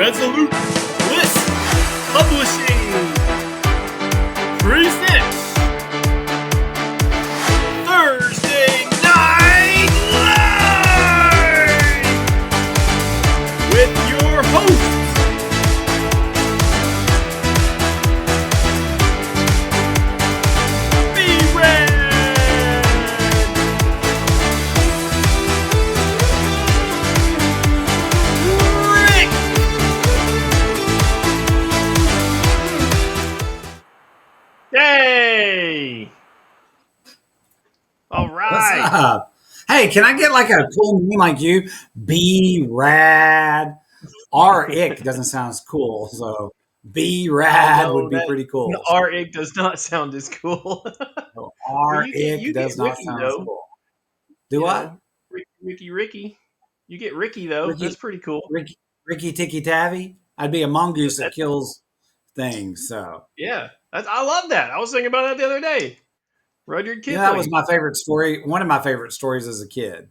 Resolute Bliss Publishing presents Thursday Night Live with your hosts, B-Red, Rick, Hey! All What's right. up? Hey, can I get like a cool name like you? B Rad. R Ick doesn't sound as cool, so B Oh Rad would no, be that pretty cool. R ig does not sound as cool. So Well, R you Ick get does not Ricky sound as though. cool. Do what? Ricky. You get Ricky though. That's Ricky, pretty cool. Ricky Ticky Tavi? I'd be a mongoose that That's, kills things. So yeah, I love that. I was thinking about that the other day. Rudyard yeah, that was Kipling. my favorite story. One of my favorite stories as a kid.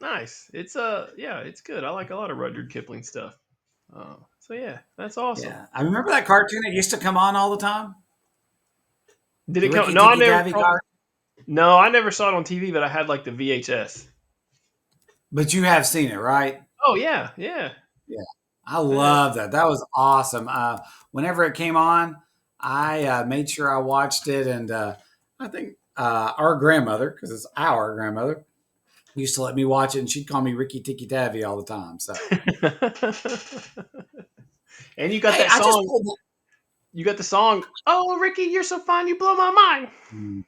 Nice. Yeah, it's good. I like a lot of Rudyard Kipling stuff. So yeah, that's awesome. Yeah, I remember that cartoon that used to come on all the time. Did The it come? Ricky No, I Ticky never. Tavi cartoon. No, I never saw it on TV, but I had like the VHS. But you have seen it, right? Oh yeah. Yeah, I Yeah. love that. That was awesome. Whenever it came on, I made sure I watched it, and I think our grandmother, because it's our grandmother, used to let me watch it, and she'd call me Ricky Tikki Tavi all the time. So, And you got hey, that I just song. pulled. You got the song. Oh, Ricky, you're so fine. You blow my mind.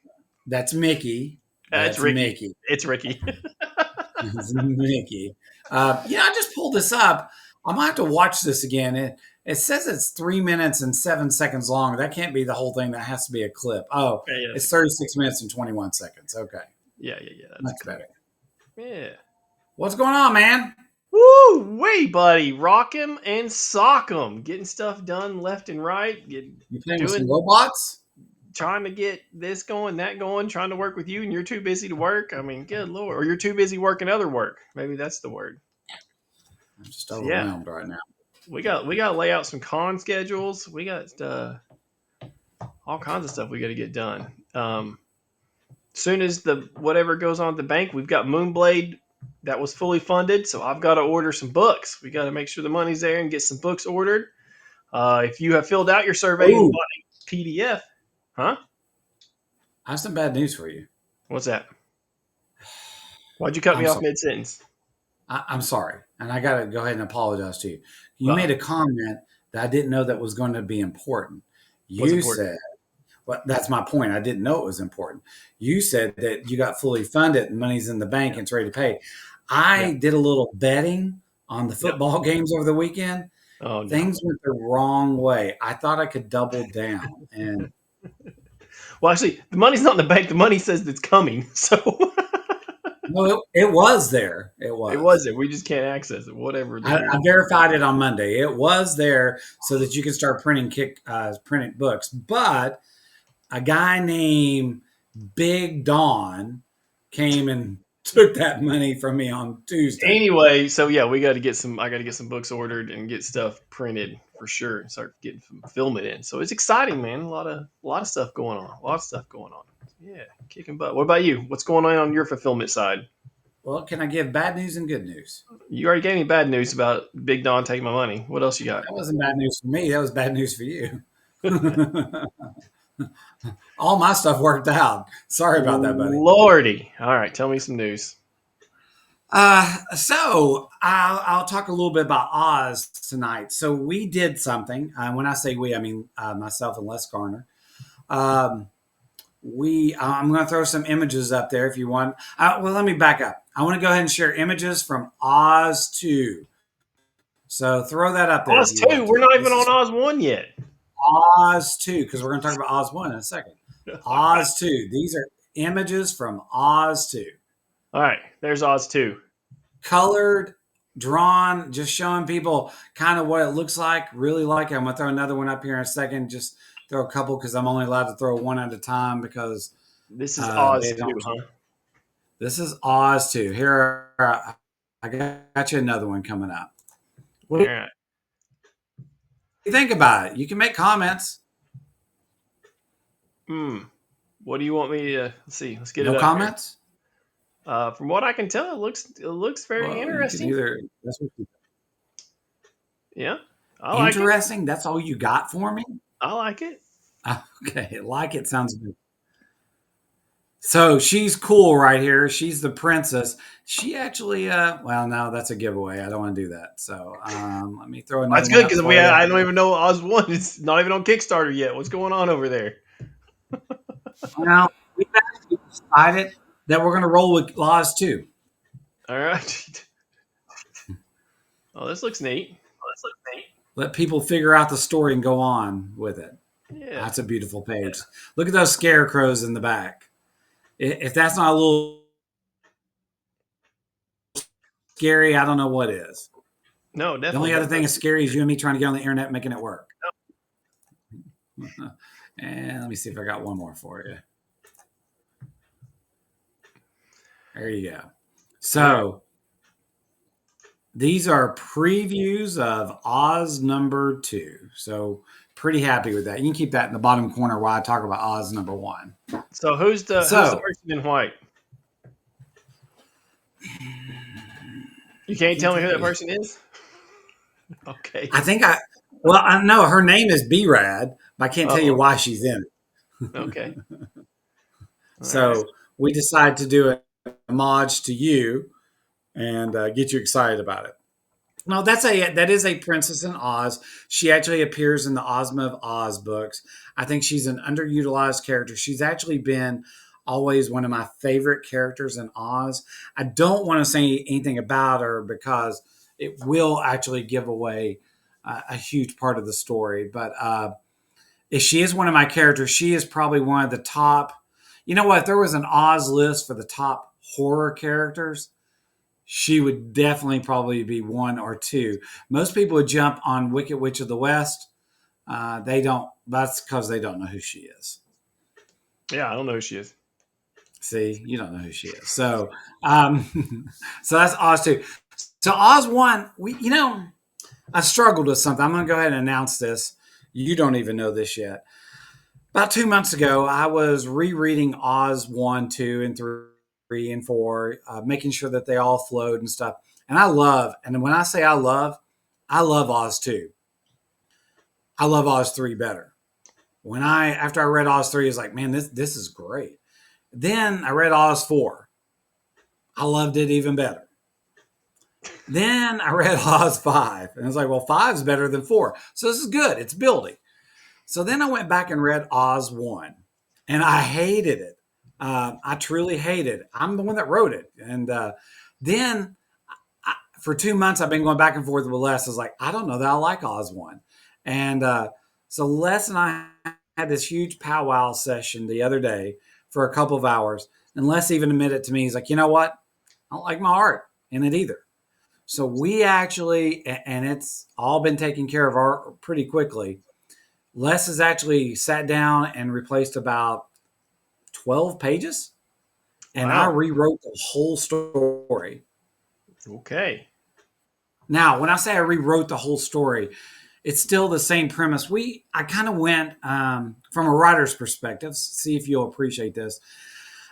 That's Mickey. It's That's Ricky. Mickey. It's Ricky. That's Mickey. I just pulled this up. I'm gonna have to watch this again. It says it's 3 minutes and 7 seconds long. That can't be the whole thing. That has to be a clip. Oh, Yeah, it's 36 minutes and 21 seconds. Okay, yeah. That's much cool. better. Yeah. What's going on, man? Woo, way, buddy. Rock 'em and sock 'em. Getting stuff done left and right. You playing with some Doing, robots? trying to get this going, that going, trying to work with you, and you're too busy to work. I mean, good lord. Or you're too busy working other work. Maybe that's the word. I'm just So, yeah. overwhelmed right now. We got to lay out some con schedules. We got all kinds of stuff we got to get done. Soon as the whatever goes on at the bank, we've got Moonblade that was fully funded, so I've got to order some books. We got to make sure the money's there and get some books ordered. If you have filled out your survey and Oh, bought a PDF, huh? I have some bad news for you. What's that? Why'd you cut me I'm off sorry. mid sentence? I'm sorry, and I got to go ahead and apologize to you. You Well, made a comment that I didn't know that was going to be important. what's You important? said, well, that's my point. I didn't know it was important. You said that you got fully funded and money's in the bank and it's ready to pay. Yeah. I did a little betting on the Yep. football games over the weekend. Oh no. Things went the wrong way. I thought I could double down, and Well, actually, the money's not in the bank. The money says it's coming, so no, it was there. It it was. wasn't. We just can't access it. Whatever the I weird. verified it on Monday. It was there so that you can start printing books. But a guy named Big Don came and took that money from me on Tuesday. Anyway, so yeah, we got to get some. I got to get some books ordered and get stuff printed for sure, and start getting film it in. So it's exciting, man. A lot of stuff going on. A lot of stuff going on. Yeah, kicking butt. What about you? What's going on your fulfillment side? Well, can I give bad news and good news? You already gave me bad news about Big Don taking my money. What else you got? That wasn't bad news for me. That was bad news for you. All my stuff worked out. Sorry about that, buddy. Lordy. All right, tell me some news. So I'll talk a little bit about Oz tonight. So we did something. When I say we, I mean myself and Les Garner. Um, I'm going to throw some images up there if you want. Well, let me back up. I want to go ahead and share images from Oz 2. So throw that up there if Oz you two. want We're to. not even This on is Oz one yet. Oz 2 because we're going to talk about Oz 1 in a second. Oz 2. These are images from Oz 2. All right, there's Oz two. Colored, drawn, just showing people kind of what it looks like. Really like it. I'm going to throw another one up here in a second. Just throw a couple because I'm only allowed to throw one at a time because This is Oz they two, don't. huh? This is Oz 2. Here, I got you another one coming up. All right. you think about it? You can make comments. Hmm. What do you want me to let's see? Let's get it No up here. comments? From what I can tell, it looks very Well, you can interesting. either. That's what you, Yeah, I like it. interesting. That's all you got for me. I like it. Okay, like it sounds good. So she's cool right here. She's the princess. She actually, well, no, that's a giveaway. I don't want to do that. So let me throw another That's one good up because for you. I don't even know Oz one. It's not even on Kickstarter yet. What's going on over there? Now we've actually decided that we're going to roll with laws too. All right. Oh, this looks neat. Let people figure out the story and go on with it. Yeah. That's a beautiful page. Look at those scarecrows in the back. If that's not a little scary, I don't know what is. No, The definitely only other does. thing that's scary is you and me trying to get on the internet making it work. And let me see if I got one more for you. There you go. All right. So these are previews of Oz number 2. So pretty happy with that. You can keep that in the bottom corner while I talk about Oz number 1. So who's the So person in white? You I can't can't tell me tell who that you. person is. Okay. I think well, I know her name is B-Rad, but I can't tell you Oh. why she's in it. Okay. All right. So we decided to do a homage to you and get you excited about it. No, that is a Princess in Oz. She actually appears in the Ozma of Oz books. I think she's an underutilized character. She's actually been always one of my favorite characters in Oz. I don't want to say anything about her because it will actually give away a huge part of the story. But if she is one of my characters, she is probably one of the top. You know what? If there was an Oz list for the top horror characters, she would definitely probably be 1 or 2. Most people would jump on Wicked Witch of the West. They don't. That's because they don't know who she is. Yeah, I don't know who she is. See, you don't know who she is. So, so that's Oz 2. So Oz 1, I struggled with something. I'm going to go ahead and announce this. You don't even know this yet. About 2 months ago, I was rereading Oz 1, 2, and 3 and 4, making sure that they all flowed and stuff. And when I say I love Oz 2. I love Oz 3 better. After I read Oz 3, it's like, man, this is great. Then I read Oz 4. I loved it even better. Then I read Oz 5, and it's like, well, 5 is better than 4. So this is good. It's building. So then I went back and read Oz 1, and I hated it. I truly hated it. I'm the one that wrote it. And then for 2 months, I've been going back and forth with Les. I was like, I don't know that I like Oz 1. And so Les and I had this huge powwow session the other day for a couple of hours. And Les even admitted to me, he's like, you know what? I don't like my art in it either. So we actually, and it's all been taken care of pretty quickly. Les has actually sat down and replaced about 12 pages, and I Wow. rewrote the whole story. Okay. Now, when I say I rewrote the whole story, it's still the same premise. I kind of went from a writer's perspective. See if you'll appreciate this.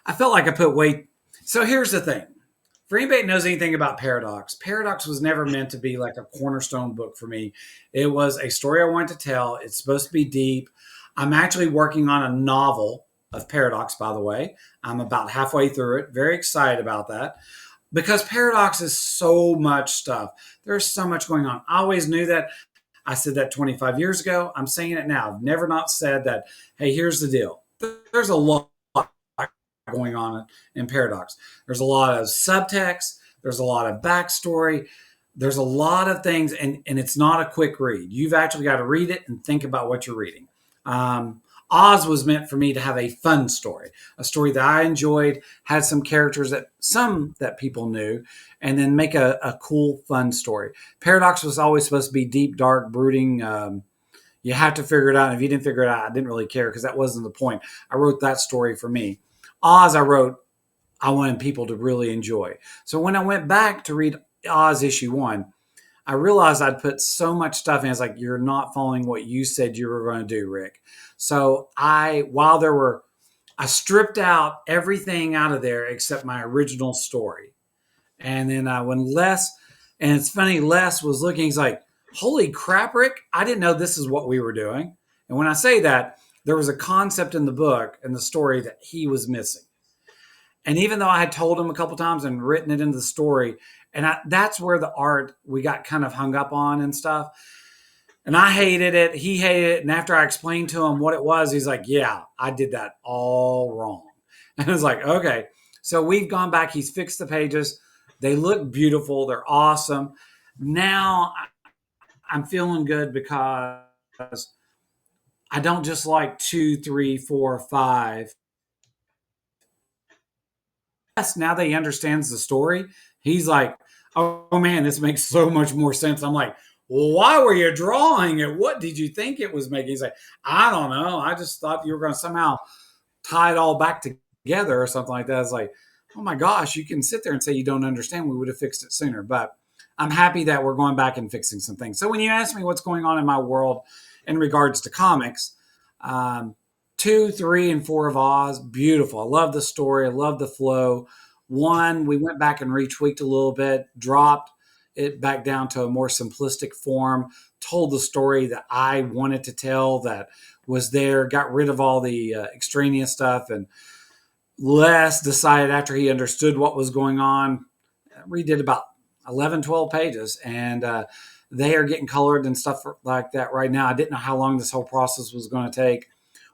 I felt like I put weight. So here's the thing. For anybody that knows anything about Paradox, Paradox was never meant to be like a cornerstone book for me. It was a story I wanted to tell. It's supposed to be deep. I'm actually working on a novel of Paradox, by the way. I'm about halfway through it. Very excited about that because Paradox is so much stuff. There's so much going on. I always knew that. I said that 25 years ago. I'm saying it now. I've never not said that, hey, here's the deal. There's a lot going on in Paradox. There's a lot of subtext. There's a lot of backstory. There's a lot of things, and it's not a quick read. You've actually got to read it and think about what you're reading. Oz was meant for me to have a fun story, a story that I enjoyed, had some characters that people knew, and then make a cool, fun story. Paradox was always supposed to be deep, dark, brooding. You have to figure it out. And if you didn't figure it out, I didn't really care because that wasn't the point. I wrote that story for me. Oz, I wanted people to really enjoy. So when I went back to read Oz issue 1, I realized I'd put so much stuff in. It's like, you're not following what you said you were going to do, Rick. So while there were, I stripped out everything out of there except my original story. And then when Les, and it's funny, Les was looking, he's like, holy crap, Rick, I didn't know this is what we were doing. And when I say that, there was a concept in the book and the story that he was missing. And even though I had told him a couple times and written it into the story, and that's where the art we got kind of hung up on and stuff. And I hated it. He hated it. And after I explained to him what it was, he's like, yeah, I did that all wrong. And I was like, okay. So we've gone back. He's fixed the pages. They look beautiful. They're awesome. Now I'm feeling good because I don't just like two, three, four, five. Yes, now that he understands the story, he's like, oh man, this makes so much more sense. I'm like, well, why were you drawing it? What did you think it was making? He's like, I don't know. I just thought you were going to somehow tie it all back together or something like that. I was like, oh my gosh, you can sit there and say you don't understand. We would have fixed it sooner. But I'm happy that we're going back and fixing some things. So when you ask me what's going on in my world in regards to comics, um, two, three, and four of Oz, beautiful. I love the story. I love the flow. One, we went back and retweaked a little bit, dropped it back down to a more simplistic form, told the story that I wanted to tell that was there, got rid of all the extraneous stuff. And Les decided after he understood what was going on, redid about 11, 12 pages. And they are getting colored and stuff like that right now. I didn't know how long this whole process was going to take.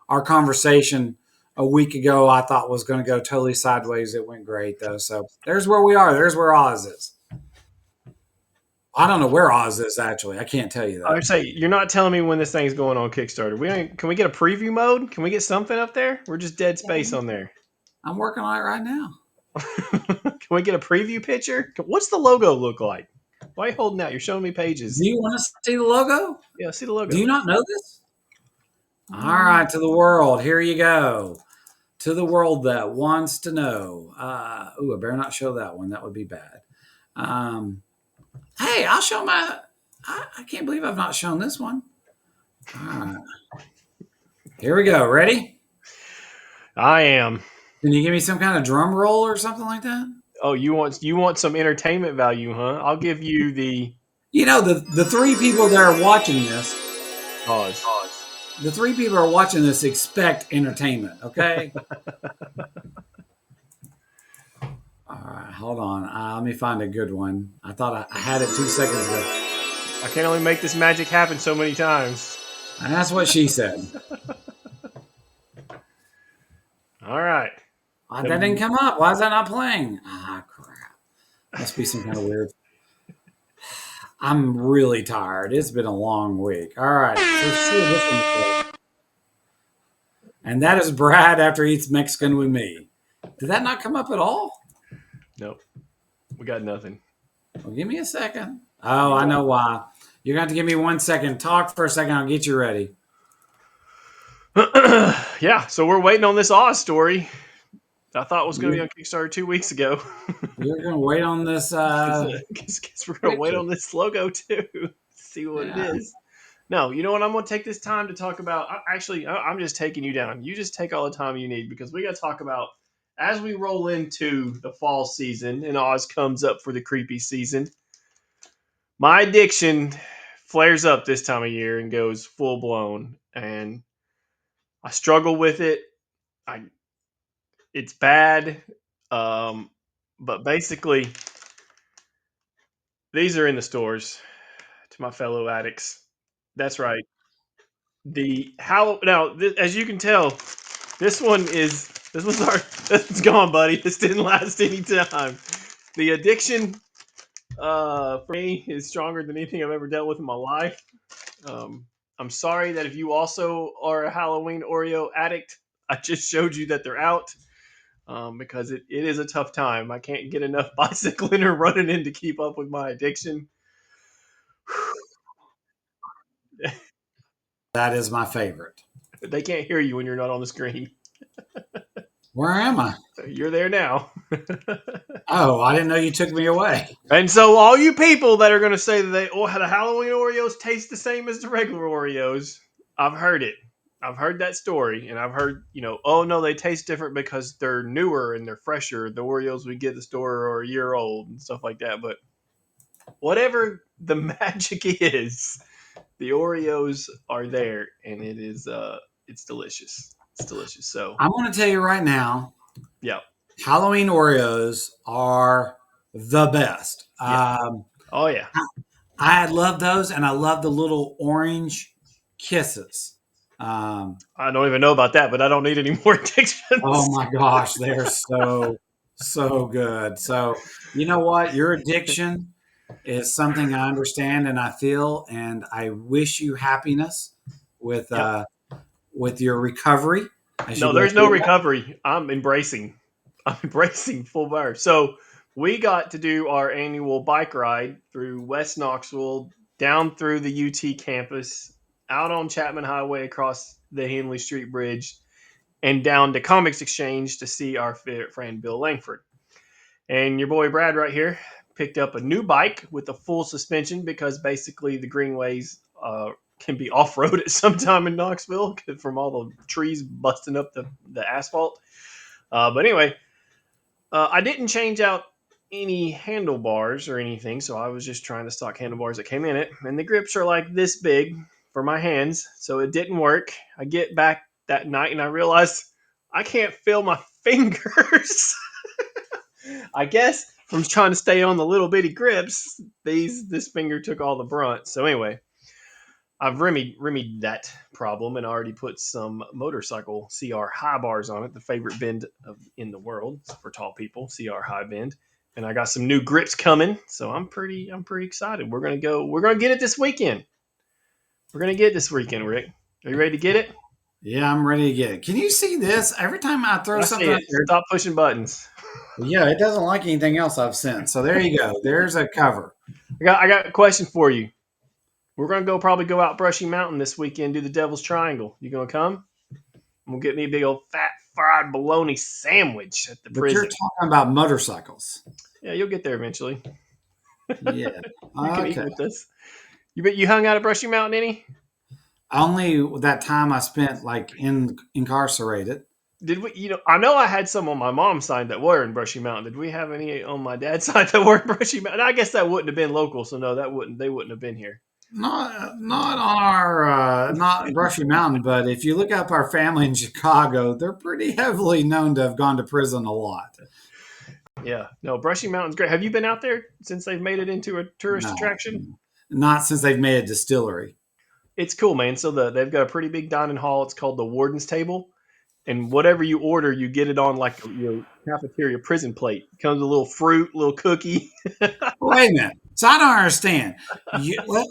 Our conversation a week ago, I thought was going to go totally sideways. It went great, though. So there's where we are. There's where Oz is. I don't know where Oz is, actually. I can't tell you I that. would say you're not telling me when this thing's going on Kickstarter. Can we get a preview mode? Can we get something up there? We're just dead space on there. I'm working on it right now. Can we get a preview picture? What's the logo look like? Why are you holding out? You're showing me pages. Do you want to see the logo? Yeah, see the Do you logo. not know this? All right, to the world. Here you go. To the world that wants to know. I better not show that one. That would be bad. Um, hey, I'll show my. I can't believe I've not shown this one. All right. Here we go. Ready? I am. Can you give me some kind of drum roll or something like that? Oh, you want some entertainment value, huh? I'll give you the You know, the three people that are watching this, pause. the three people are watching this expect entertainment, okay? All right, hold on. Let me find a good one. I thought I had it 2 seconds ago. I can only make this magic happen so many times. And that's what she said. All right. That didn't come up. Why is that not playing? Ah, crap. Must be some kind of weird. I'm really tired. It's been a long week. All right. So see this one. And that is Brad after he eats Mexican with me. Did that not come up at all? Nope. We got nothing. Well, give me a second. Oh, I know why. You're going to have to give me 1 second. Talk for a second. I'll get you ready. Yeah, so we're waiting on this Oz story. I thought was going to be on Kickstarter 2 weeks ago. You're going to wait on this Guess we're going to wait picture. on this logo too. See what it Yeah. is. No, you know what? I'm going to take this time to talk about. I'm just taking you down. You just take all the time you need because we got to talk about as we roll into the fall season and Oz comes up for the creepy season. My addiction flares up this time of year and goes full blown, and I struggle with it. I It's bad, um, but basically these are in the stores to my fellow addicts. That's right. The how now as you can tell, this was our this is gone, buddy. This didn't last any time. The addiction for me is stronger than anything I've ever dealt with in my life. Um, I'm sorry that if you also are a Halloween Oreo addict, I just showed you that they're out because it is a tough time. I can't get enough bicycling or running in to keep up with my addiction. That is my favorite. They can't hear you when you're not on the screen. Where am I? You're there now. Oh, I didn't know you took me away. And so, all you people that are going to say that the Halloween Oreos taste the same as the regular Oreos, I've heard it. I've heard that story, and I've heard, oh no, they taste different because they're newer and they're fresher. The Oreos we get at the store are a year old and stuff like that. But whatever the magic is, the Oreos are there, and it's delicious. It's delicious. So, I'm going to tell you right now, yeah, Halloween Oreos are the best. yeah, oh yeah. I love those, and I love the little orange kisses. Um, I don't even know about that, but I don't need any more oh addictions. my gosh, they're so good. So you know what? Your addiction is something I understand and I feel, and I wish you happiness with Yep. with your recovery as you No, go there's no through that. recovery. I'm embracing. I'm embracing full bar. So we got to do our annual bike ride through West Knoxville, down through the UT campus, out on Chapman Highway across the Henley Street Bridge, and down to Comics Exchange to see our favorite friend Bill Langford. And your boy Brad right here picked up a new bike with a full suspension because basically the greenways can be off road at some time in Knoxville from all the trees busting up the asphalt. But anyway, I didn't change out any handlebars or anything, so I was just trying the stock handlebars that came in it. And the grips are like this big for my hands, so it didn't work. I get back that night and I realized I can't feel my fingers. I guess from trying to stay on the little bitty grips, this finger took all the brunt. So anyway, I've remedied that problem and already put some motorcycle CR high bars on it, the favorite bend in the world for tall people, CR high bend. And I got some new grips coming, so I'm pretty excited. We're gonna get it this weekend. We're gonna get it this weekend, Rick. Are you ready to get it? Yeah, I'm ready to get it. Can you see this? Every time I throw I see something up it. there, Stop pushing buttons. yeah, it doesn't like anything else I've sent. So there you go. There's a cover. I got a question for you. We're gonna probably go out Brushy Mountain this weekend, do the Devil's Triangle. You gonna come? I'm gonna get me a big old fat fried bologna sandwich at the But you're prison. talking about motorcycles. Yeah, you'll get there eventually. Yeah. You can eat Okay. with us. You hung out at Brushy Mountain any? Only that time I spent like incarcerated. Did we? I know I had some on my mom's side that were in Brushy Mountain. Did we have any on my dad's side that were in Brushy Mountain? I guess that wouldn't have been local, so no, they wouldn't have been here. Not on our not Brushy Mountain, but if you look up our family in Chicago, they're pretty heavily known to have gone to prison a lot. Yeah, no, Brushy Mountain's great. Have you been out there since they've made it into a tourist No, attraction? not since they've made a distillery. It's cool, man. So they've got a pretty big dining hall. It's called the Warden's Table, and whatever you order, you get it on like your cafeteria prison plate. It comes with a little fruit, little cookie. Wait a minute. So I don't understand.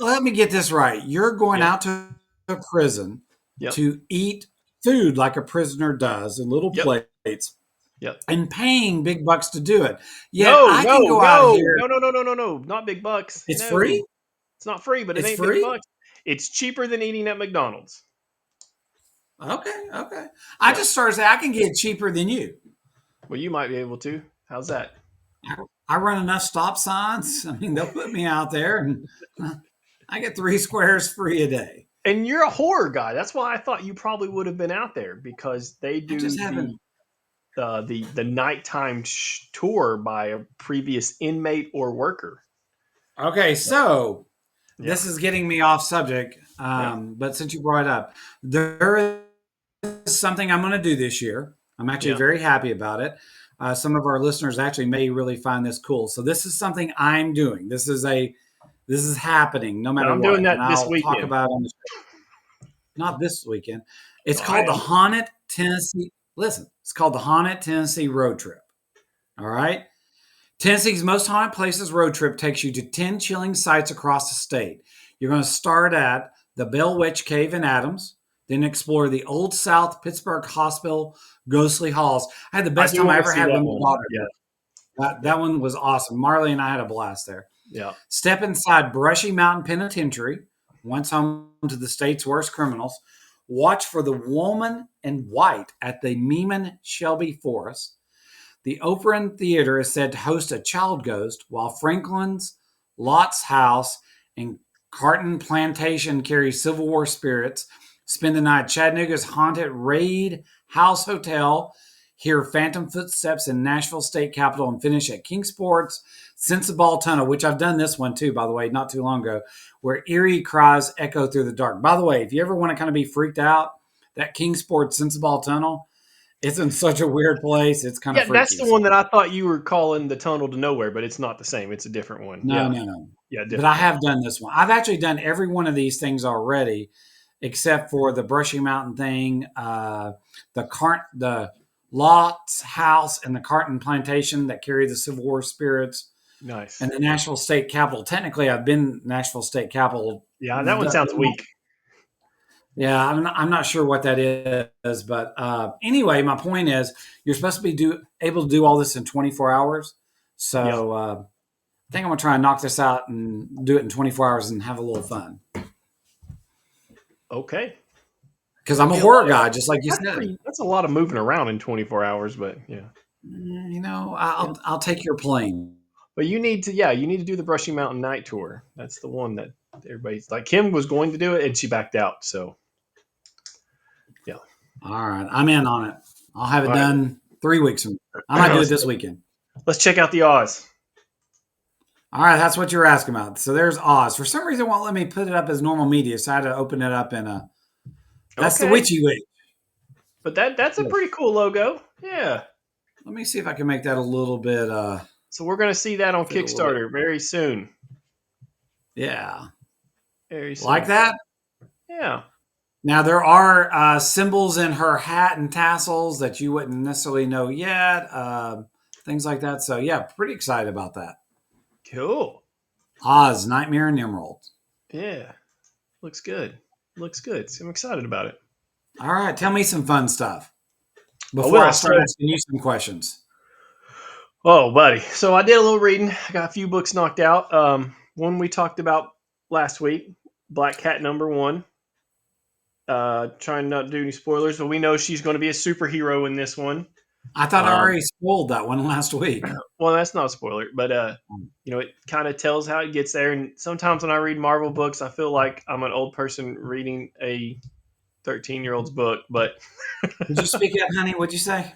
Let me get this right. You're going Yep, out to a prison yep, to eat food like a prisoner does in little yep, plates yep. and paying big bucks to do it. Yet No, I no, can go out no, here. no, no, no, no, no, no. Not big bucks. It's No, free. it's not free, but it It's ain't big free. bucks. It's cheaper than eating at McDonald's. Okay. Okay. I Yep. just started saying I can get it cheaper than you. Well, you might be able to. How's that? I run enough stop signs. I mean, they'll put me out there and I get 3 squares free a day. And you're a horror guy. That's why I thought you probably would have been out there because they I do just haven't. the nighttime tour by a previous inmate or worker. Okay. So Yeah, this is getting me off subject. yeah, But since you brought it up, there is something I'm going to do this year. I'm actually yeah. very happy about it. Some of our listeners actually may really find this cool. So this is something I'm doing. This is happening no And matter I'm doing what, and that this I'll talk weekend. about it on the show. Not this weekend. It's No, I called the am. Haunted Tennessee. Listen, it's called the Haunted Tennessee Road Trip. All right. Tennessee's Most Haunted Places road trip takes you to 10 chilling sites across the state. You're going to start at the Bell Witch Cave in Adams, then explore the Old South Pittsburgh Hospital ghostly halls. I had the I best do time I want to ever see had that with my one. daughter Yeah, there. That, yeah, that one was awesome. Marley and I had a blast there. yeah. Step inside Brushy Mountain Penitentiary, once home to the state's worst criminals. Watch for the woman in white at the Meeman Shelby Forest. The Operan Theater is said to host a child ghost, while Franklin's Lott's House and Carton Plantation carry Civil War spirits. Spend the night at Chattanooga's haunted Raid House Hotel. Hear phantom footsteps in Nashville State Capitol and finish at Kingsport's Sensible Tunnel, which I've done this one too, by the way, not too long ago, where eerie cries echo through the dark. By the way, if you ever want to kind of be freaked out, that Kingsport Sensible Tunnel, it's in such a weird place. It's kind of Yeah, that's freaky. the one that I thought you were calling the Tunnel to Nowhere, but it's not the same. It's a different one. No, Yeah. no, no. Yeah, But I different one. have done this one. I've actually done every one of these things already, except for the Brushy Mountain thing, the Lott's House, and the Carton Plantation that carry the Civil War spirits, Nice. and the Nashville State Capitol. Technically, I've been Nashville State Capitol. Yeah, that one sounds weak. Yeah, I'm not sure what that is, but anyway, my point is you're supposed to be able to do all this in 24 hours. So Yeah. I think I'm gonna try and knock this out and do it in 24 hours and have a little fun. Okay. Because I'm a Yeah, horror guy, just like you That's said. that's a lot of moving around in 24 hours, but yeah. You know, Yeah. I'll take your plane. But you need to do the Brushy Mountain Night Tour. That's the one that everybody's like. Kim was going to do it and she backed out. So yeah. All right, I'm in on it. I'll have it All right. done 3 weeks from now. I might do it this weekend. Let's check out the Oz. All right, that's what you're asking about. So there's Oz. For some reason, it won't let me put it up as normal media, so I had to open it up in a. That's the Okay. Witchy Witch. But that's a pretty cool logo. Yeah. Let me see if I can make that a little bit. So we're gonna see that on Fit a little bit. Kickstarter very soon. Yeah, Very soon. like that. Yeah. Now there are symbols in her hat and tassels that you wouldn't necessarily know yet. Things like that. So yeah, pretty excited about that. Cool. Oz, Nightmare and Emerald. Yeah. Looks good. Looks good. So I'm excited about it. All right, tell me some fun stuff before will. I start So- asking you some questions. Oh, buddy. So I did a little reading. I got a few books knocked out. One we talked about last week, Black Cat #1. Trying not to do any spoilers, but we know she's going to be a superhero in this one. I thought I already spoiled that one last week. Well, that's not a spoiler, but it kind of tells how it gets there. And sometimes when I read Marvel books, I feel like I'm an old person reading a 13-year-old's book. But Did you speak up, honey? What'd you say?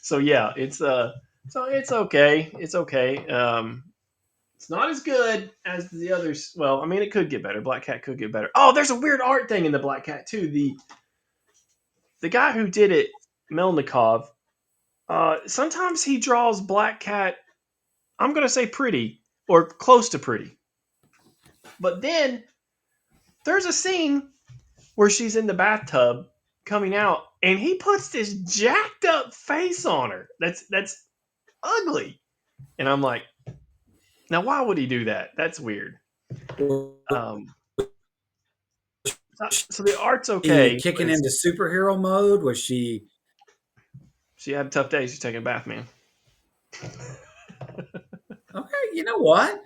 so yeah, it's okay. It's okay. It's not as good as the others. Well, I mean, it could get better. Black Cat could get better. Oh, there's a weird art thing in the Black Cat too. The guy who did it, Melnikov. Sometimes he draws Black Cat. I'm gonna say pretty or close to pretty, but then there's a scene where she's in the bathtub coming out, and he puts this jacked up face on her. That's ugly, and I'm like, now why would he do that? That's weird. So the art's okay. Kicking into superhero mode? Was she? She had a tough day. She's taking a bath, man. Okay, you know what?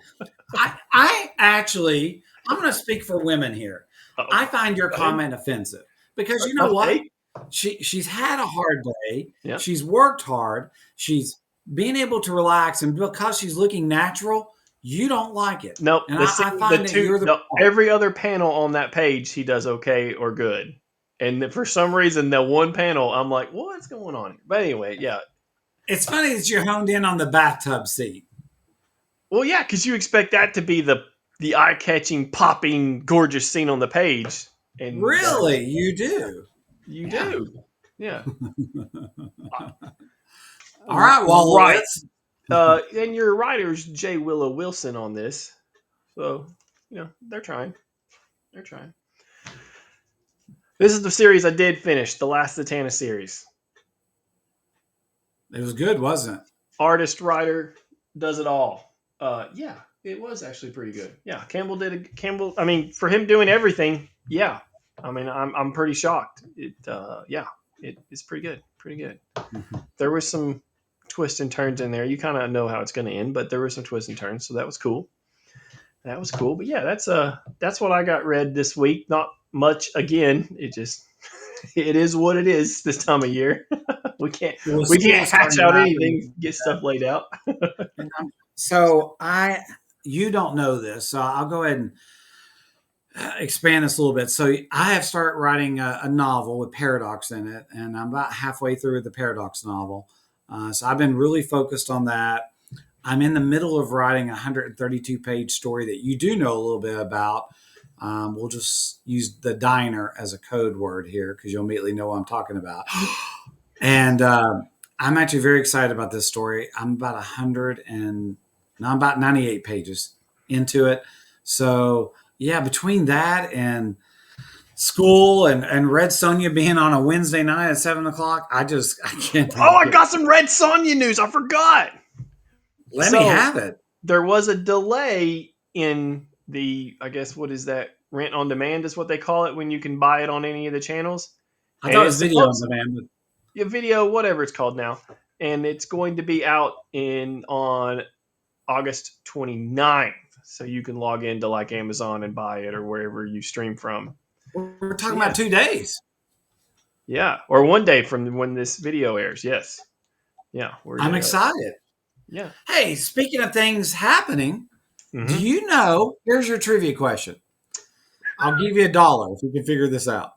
I actually, I'm going to speak for women here. Uh-oh. I find your comment offensive because you know what? She's had a hard day. Yeah. She's worked hard. She's being able to relax, and because she's looking natural, you don't like it. Nope. And I find that you're the every other panel on that page, he does okay or good. And for some reason, that one panel, I'm like, what's going on? But anyway, yeah. It's funny that you're honed in on the bathtub scene. Well, yeah, because you expect that to be the eye-catching, popping, gorgeous scene on the page. And really, you do. You do. Yeah. All right. Well, right. And your writer's J. Willow Wilson on this. So, they're trying. They're trying. This is the series I did finish, the Last Zatanna series. It was good, wasn't it? Artist, writer, does it all. Yeah, it was actually pretty good. Yeah, Campbell. I mean, for him doing everything, yeah. I mean, I'm pretty shocked. It's pretty good. Pretty good. There was some twists and turns in there. You kind of know how it's going to end, but there were some twists and turns, so that was cool. But yeah, that's what I got read this week. Not much again. It is what it is this time of year. we can't Well, we can't school's hatch starting out back, anything, get stuff laid out. so you don't know this, so I'll go ahead and expand this a little bit. So I have started writing a novel with paradox in it, and I'm about halfway through the paradox novel. So I've been really focused on that. I'm in the middle of writing a 132 page story that you do know a little bit about. We'll just use the diner as a code word here because you'll immediately know what I'm talking about. And I'm actually very excited about this story. I'm about 100 and now I'm about 98 pages into it. So yeah, between that and school and Red Sonja being on a Wednesday night at 7 o'clock, I can't Oh, I take it. got some Red Sonja news. I forgot. Let me So have it. there was a delay in the, I guess, what is that? Rent on demand is what they call it when you can buy it on any of the channels. I And thought it it's was video on supposed demand, but a video, whatever it's called now. And it's going to be out on August 29th. So you can log into like Amazon and buy it or wherever you stream from. we're So talking yeah. about 2 days. Yeah. Or one day from when this video airs. Yes. Yeah. I'm excited. Yeah. Hey, speaking of things happening, do Mm-hmm. you know? Here's your trivia question. I'll give you $1 if you can figure this out.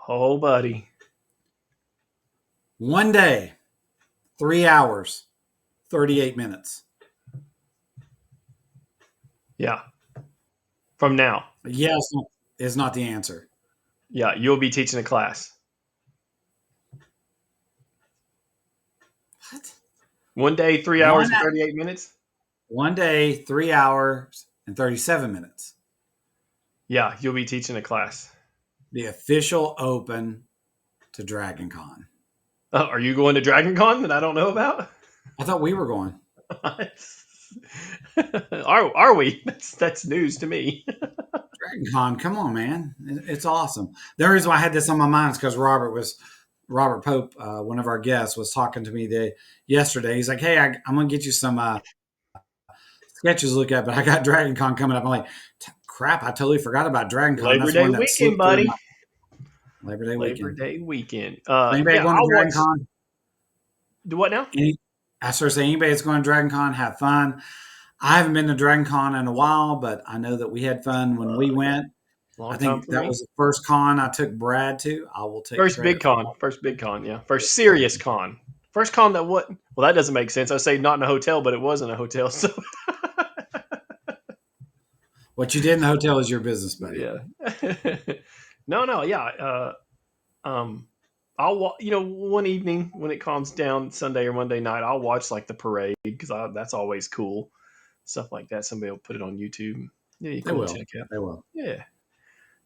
Oh, buddy. One day, 3 hours, 38 minutes. Yeah. From now. Yes is not the answer. Yeah. You'll be teaching a class. What? One day, 3 hours One and 38 minutes. one day, 3 hours and 37 minutes. Yeah. You'll be teaching a class. The official open to Dragon Con. Oh, are you going to Dragon Con that I don't know about? I thought we were going. are we? That's news to me. Dragon Con, come on, man. It's awesome. The reason why I had this on my mind is because Robert Pope, one of our guests, was talking to me yesterday. He's like, "Hey, I'm gonna get you some sketches to look at, but I got Dragon Con coming up." I'm like, "Crap! I totally forgot about Dragon Con. Labor That's Day one that weekend, slipped through buddy. my Labor Day Labor weekend." Day weekend. Anybody Yeah, going to I'll Dragon watch. Con? Do what now? I sort of say anybody that's going to Dragon Con, have fun. I haven't been to Dragon Con in a while, but I know that we had fun when we Yeah, went. I long time think for that me. was the first con I took Brad to. I will take First big credit for con. First big con. Yeah. First serious con. First con that what? Well, that doesn't make sense. I say not in a hotel, but it wasn't a hotel. So what you did in the hotel is your business, buddy. yeah. No. Yeah. One evening when it calms down, Sunday or Monday night, I'll watch like the parade because that's always cool. Stuff like that. Somebody will put it on YouTube. Yeah, They cool to will. check out. They will. Yeah.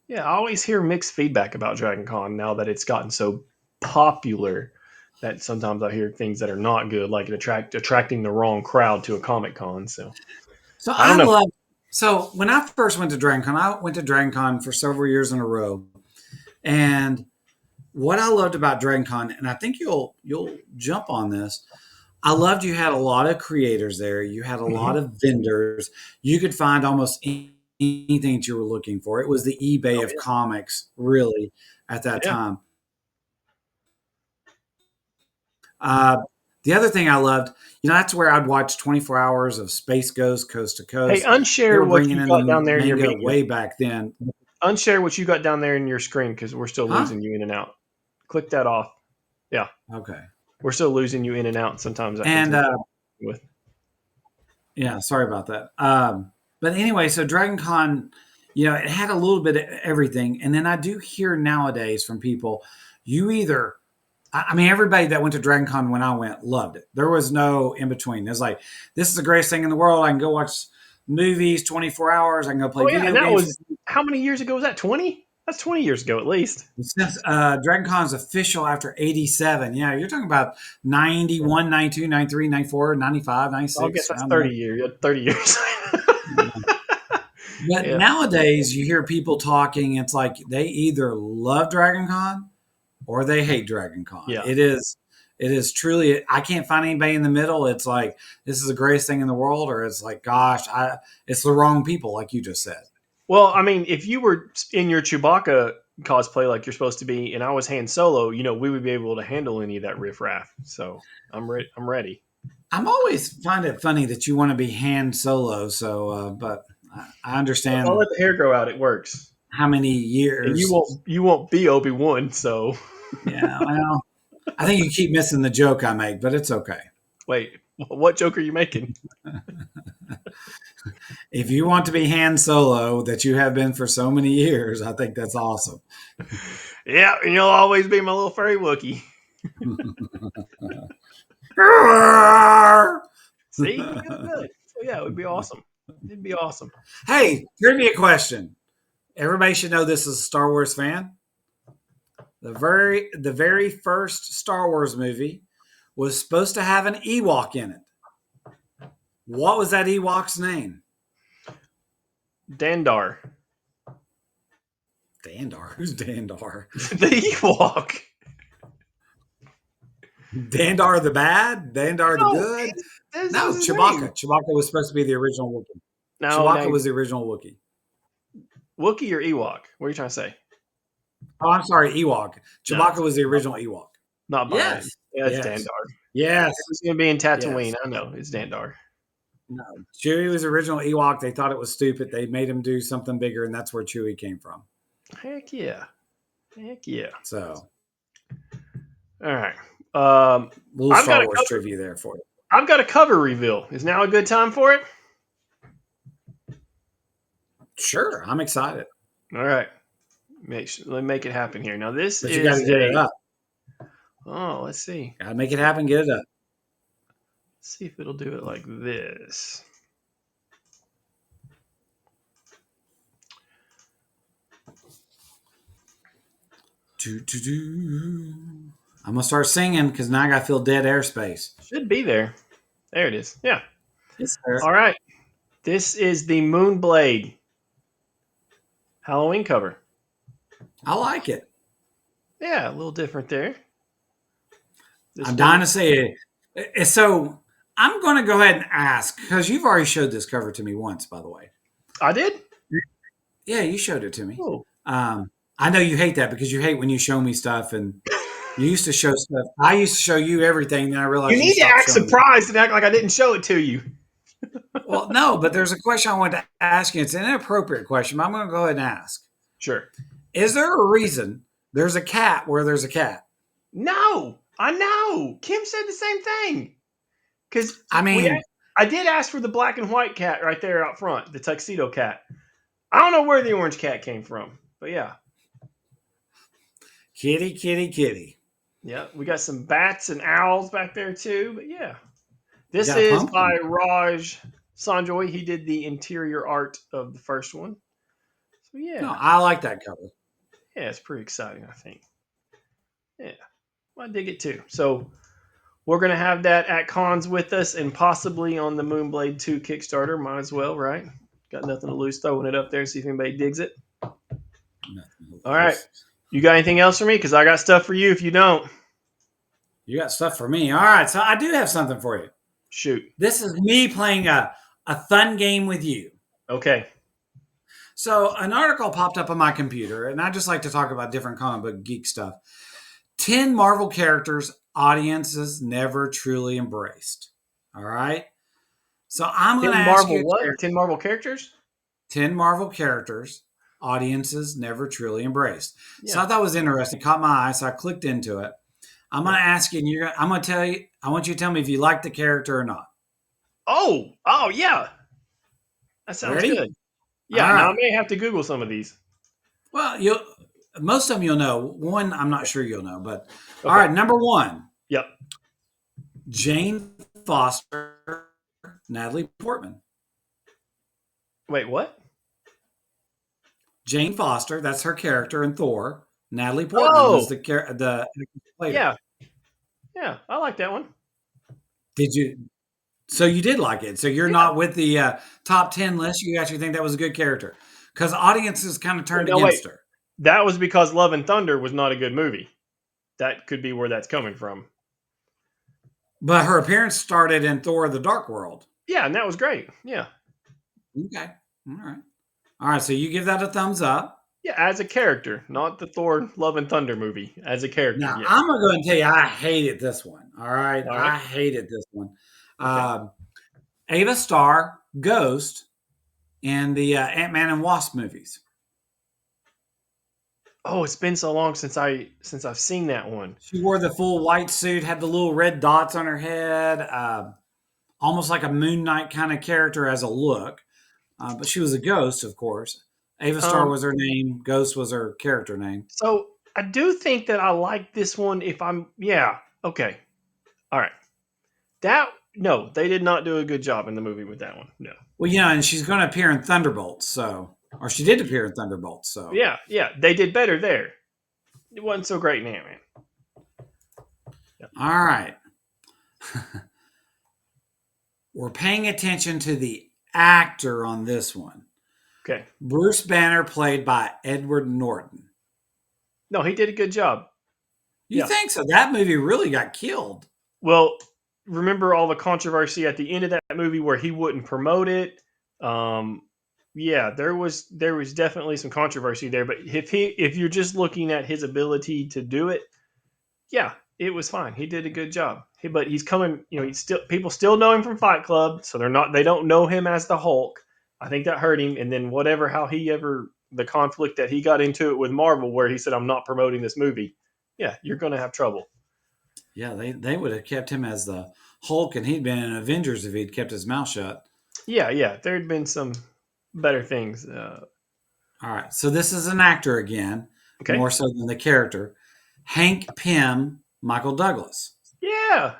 Yeah, I always hear mixed feedback about Dragon Con now that it's gotten so popular that sometimes I hear things that are not good, like attracting the wrong crowd to a Comic Con. So So I don't I know. love. So when I first went to Dragon Con, I went to Dragon Con for several years in a row, and what I loved about Dragon Con, and I think you'll jump on this. I loved you had a lot of creators there. You had a lot Mhm. of vendors. You could find almost anything that you were looking for. It was the eBay Oh of comics, really, at that yeah, time. Uh, the other thing I loved, that's where I'd watch 24 hours of Space Ghost Coast to yeah. Hey, Coast. They unshare were what bringing you in got the down there in your manga media. way back then. Unshare what you got down there in your screen because we're still Huh? losing you in and out. Click that off. Yeah, Okay. we're still losing you in and out. Sometimes that And continues with. yeah, sorry about that. But anyway, so Dragon Con, it had a little bit of everything. And then I do hear nowadays from people, you either, I mean, everybody that went to Dragon Con when I went loved it. There was no in between. It's like, this is the greatest thing in the world. I can go watch movies 24 hours. I can go play Oh yeah, and video that games. was how many years ago was that? 20? That's 20 years ago at least. Since Dragon Con is official after 87. Yeah, you're talking about 91, 92, 93, 94, 95, I guess 96, that's around 30 there. years. 30 years. But Yeah. nowadays, you hear people talking. It's like they either love Dragon Con or they hate Dragon Con. Yeah. It is truly. I can't find anybody in the middle. It's like this is the greatest thing in the world, or it's like, gosh, it's the wrong people, like you just said. Well, I mean, if you were in your Chewbacca cosplay like you're supposed to be, and I was Han Solo, we would be able to handle any of that riffraff. So I'm ready. I'm ready. I'm always find it funny that you want to be Han Solo. So, but I I'll understand let the hair grow out. It works, how many and you years. won't be Obi-Wan. So Yeah, well, I think you keep missing the joke I make, but it's okay. wait, what joke are you making? If you want to be Han Solo, that you have been for so many years, I think that's awesome. Yeah, and you'll always be my little furry Wookie. See, you got it good. So yeah, it would be awesome. It'd be awesome. Hey, trivia question. Everybody should know this is a Star Wars fan. The very first Star Wars movie was supposed to have an Ewok in it. What was that Ewok's name? Dandar. Dandar. Who's Dandar? The Ewok. Dandar the bad? Dandar the No, good? this No, is his Chewbacca. name. Chewbacca was supposed to be the original Wookiee. No, Chewbacca was the original Wookiee. Wookie or Ewok? What are you trying to say? Oh, I'm sorry, Ewok. No, Chewbacca was the original Ewok. not buying it. Yes. Yeah, it's Yes. Dandar. Yes. It's going to be in Tatooine. Yes. I know. It's Dandar. No. Chewie was the original Ewok. They thought it was stupid. They made him do something bigger, and that's where Chewie came from. Heck yeah. Heck yeah. So, All right. little I've got Star a Wars cover, trivia there for you. I've got a cover reveal. Is now a good time for it? Sure, I'm excited. All right. Let me make it happen here. Now this But is you got to get it up. Oh, let's see. Got to make it happen. Get it up. Let's see if it'll do it like this. I'm gonna start singing because now I gotta fill dead airspace. Should be there. There it is. Yeah. Yes, sir. All right. This is the Moonblade Halloween cover. I like it. Yeah, a little different there. I'm dying to say it. So I'm going to go ahead and ask because you've already showed this cover to me once, by the way. I did? Yeah, you showed it to me. Oh. I know you hate that because you hate when you show me stuff, and you used to show stuff. I used to show you everything, and I realized You need to act surprised and act like I didn't show it to you. Well, no, but there's a question I wanted to ask you. It's an inappropriate question, but I'm going to go ahead and ask. Sure. Is there a reason there's a cat where there's a cat? No, I know. Kim said the same thing. Because I did ask for the black and white cat right there out front, the tuxedo cat. I don't know where the orange cat came from, but yeah. Kitty, kitty, kitty. Yeah, we got some bats and owls back there too, but yeah. This is by Raj Sanjoy. He did the interior art of the first one. So yeah. No, I like that cover. Yeah, it's pretty exciting, I think. Yeah, I dig it too. So we're going to have that at cons with us and possibly on the Moonblade 2 Kickstarter. Might as well, right? Got nothing to lose throwing it up there, see if anybody digs it. All right. You got anything else for me? Because I got stuff for you if you don't. You got stuff for me. All right, so I do have something for you. Shoot. This is me playing a fun game with you. Okay. So an article popped up on my computer, and I just like to talk about different comic book geek stuff. 10 Marvel characters audiences never truly embraced. All right? So I'm going to ask you... What? 10 Marvel characters? 10 Marvel characters audiences never truly embraced. Yeah. So I thought it was interesting. It caught my eye, so I clicked into it. I'm going to ask you, and I'm going to tell you, I want you to tell me if you like the character or not. Oh, yeah. That sounds good. Yeah, now I may have to Google some of these. Well, most of them you'll know. One, I'm not sure you'll know, but okay. All right, number 1. Yep. Jane Foster, Natalie Portman. Wait, what? Jane Foster, that's her character in Thor. Natalie Portman was the player. Yeah, I like that one. Did you? So you did like it. So you're not with the top 10 list. You actually think that was a good character because audiences kind of turned against her. That was because Love and Thunder was not a good movie. That could be where that's coming from. But her appearance started in Thor: The Dark World. Yeah, and that was great. Yeah. Okay. All right. So you give that a thumbs up. Yeah, as a character, not the Thor Love and Thunder movie. As a character, Now, yes. I'm gonna go and tell you, I hated this one. All right, All right. I hated this one. Okay. Um, Ava Starr, Ghost, in the Ant Man and Wasp movies. Oh, it's been so long since I've seen that one. She wore the full white suit, had the little red dots on her head, almost like a Moon Knight kind of character as a look. But she was a ghost, of course. Ava Starr Um, was her name. Ghost was her character name. so I do think that I like this one. If I'm, yeah, okay, all right. That no, they did not do a good job in the movie with that one. No. Well, yeah, and she's going to appear in Thunderbolts, so or she did appear in Thunderbolts, so Yeah, yeah, they did better there. It wasn't so great in Ant Man. Yeah. all right. We're paying attention to the actor on this one. Okay. Bruce Banner, played by Edward Norton. No, he did a good job. You Yeah. think so? That movie really got killed. Well, remember all the controversy at the end of that movie where he wouldn't promote it. Um, yeah, there was definitely some controversy there. But if you're just looking at his ability to do it, yeah, it was fine. He did a good job. But he's coming. He's still people still know him from Fight Club, so they don't know him as the Hulk. I think that hurt him. And then the conflict that he got into it with Marvel, where he said, "I'm not promoting this movie." Yeah, you're going to have trouble. Yeah, they would have kept him as the Hulk, and he'd been in Avengers if he'd kept his mouth shut. Yeah, yeah, there'd been some better things. All right, so this is an actor again, Okay. more so than the character. Hank Pym, Michael Douglas. Yeah,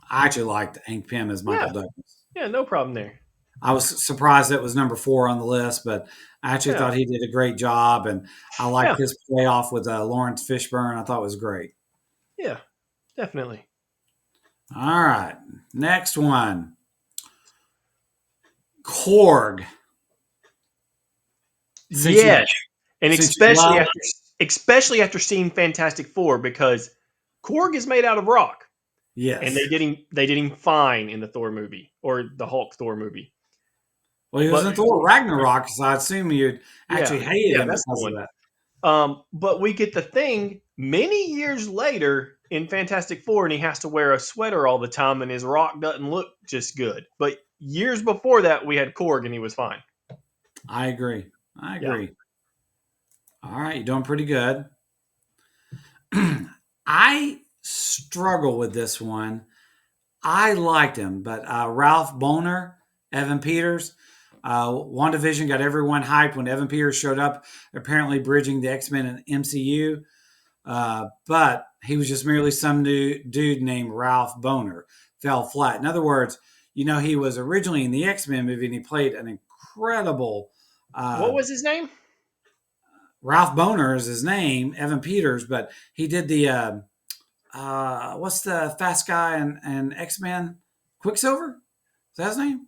I actually liked Hank Pym as Michael yeah, Douglas. yeah, no problem there. I was surprised it was number 4 on the list, but I actually Yeah, thought he did a great job, and I liked yeah, his playoff with Lawrence Fishburne. I thought it was great. yeah, definitely. All right, next one, Korg. Since you Yes, and since you love, especially after seeing Fantastic Four, because Korg is made out of rock, and yes. they did him fine in the Thor movie or the Hulk Thor movie. Well, he was But in Thor Ragnarok, so I assume you'd yeah, actually hated yeah, him that's the because of one. that. But we get the thing many years later in Fantastic Four, and he has to wear a sweater all the time, and his rock doesn't look just good. But years before that, we had Korg, and he was fine. I agree. I Yeah. agree. All right, you're doing pretty good. I struggle with this one. I liked him, but Ralph Boner, Evan Peters, WandaVision got everyone hyped when Evan Peters showed up, apparently bridging the X-Men and MCU. But he was just merely some dude named Ralph Boner. Fell flat. In other words, he was originally in the X-Men movie and he played an incredible. What Uh, was his name? Ralph Boner is his name, Evan Peters, but he did the what's the fast guy and X Men? Quicksilver? Is that his name?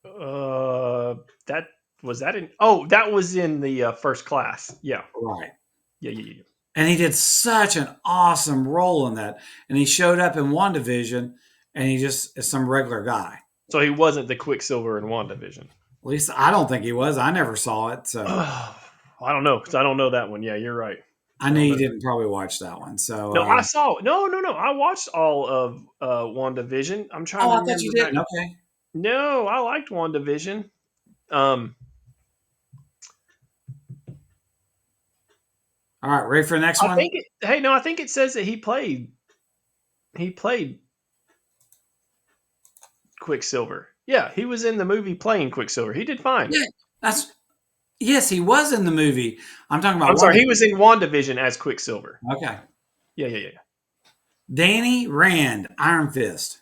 That was that in. Oh, that was in the First Class. Yeah, Right. yeah, yeah, yeah. And he did such an awesome role in that. And he showed up in WandaVision and he just is some regular guy. So he wasn't the Quicksilver in WandaVision. At least I don't think he was. I never saw it. So I don't know because I don't know that one. Yeah, you're right. I I knew don't you know. didn't probably watch that one. So, No, I saw. No, no, no. I watched all of WandaVision. I'm trying oh, to I thought remember you back. didn't. Okay. No, I liked WandaVision. Um, All right. Ready for the next I one? think it. Hey, no, I think it says that he played Quicksilver. Yeah, he was in the movie playing Quicksilver. He did fine. Yeah. That's, yes, he was in the movie. I'm talking about I'm sorry, Wanda. he was in WandaVision as Quicksilver. Okay. Yeah, yeah, yeah. Yeah. Danny Rand, Iron Fist.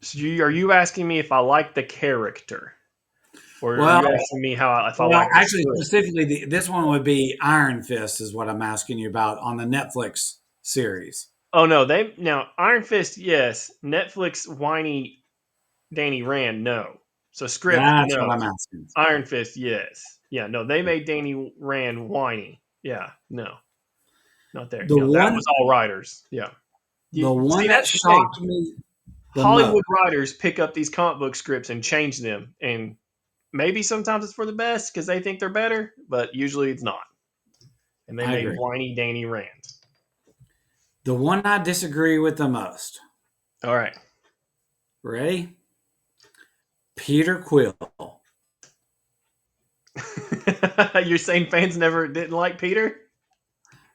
So are you asking me if I like the character, or are Well, you asking me if I Well, like the actually, script? specifically, this one would be Iron Fist, is what I'm asking you about on the Netflix series. Oh no, they now Iron Fist, yes. Netflix whiny Danny Rand, no. So script, That's what no. I'm asking. Iron Fist, yes. Yeah, no, they made Danny Rand whiny. Yeah, no, not there. The That one, was all writers. Yeah. the one See, that that's the thing. shocked me the most. Hollywood writers pick up these comic book scripts and change them, and maybe sometimes it's for the best because they think they're better, but usually it's not. And they I make agree. whiny Danny rant. The one I disagree with the most. All right. Ready? Peter Quill. You're saying fans never didn't like Peter?